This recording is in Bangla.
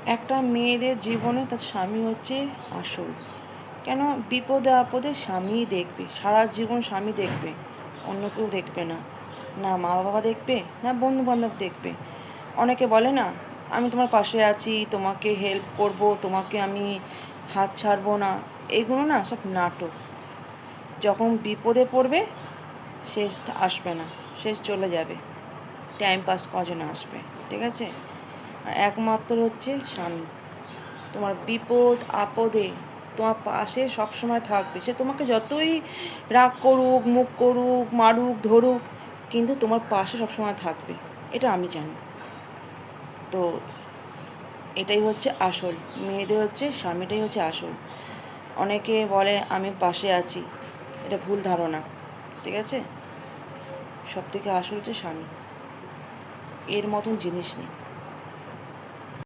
একটা মেয়েদের জীবনে তার স্বামী হচ্ছে আসল। কেন? বিপদে আপদে স্বামীই দেখবে, সারা জীবন স্বামী দেখবে, অন্য কেউ দেখবে না। না মা বাবা দেখবে, না বন্ধু বান্ধব দেখবে। অনেকে বলে না, আমি তোমার পাশে আছি, তোমাকে হেল্প করব, তোমাকে আমি হাত ছাড়বো না। এগুলো না সব নাটক। যখন বিপদে পড়বে শেষ আসবে না, শেষ চলে যাবে, টাইম পাস করার জন্য আসবে। ঠিক আছে? আর একমাত্র হচ্ছে স্বামী তোমার বিপদ আপদে তোমার পাশে সবসময় থাকবে। সে তোমাকে যতই রাগ করুক, মুখ করুক, মারুক, ধরুক, কিন্তু তোমার পাশে সবসময় থাকবে। এটা আমি জানি। তো এটাই হচ্ছে আসল। মেয়েদের হচ্ছে স্বামীটাই হচ্ছে আসল। অনেকে বলে আমি পাশে আছি, এটা ভুল ধারণা। ঠিক আছে? সব থেকে আসল হচ্ছে স্বামী, এর মতন জিনিস নেই।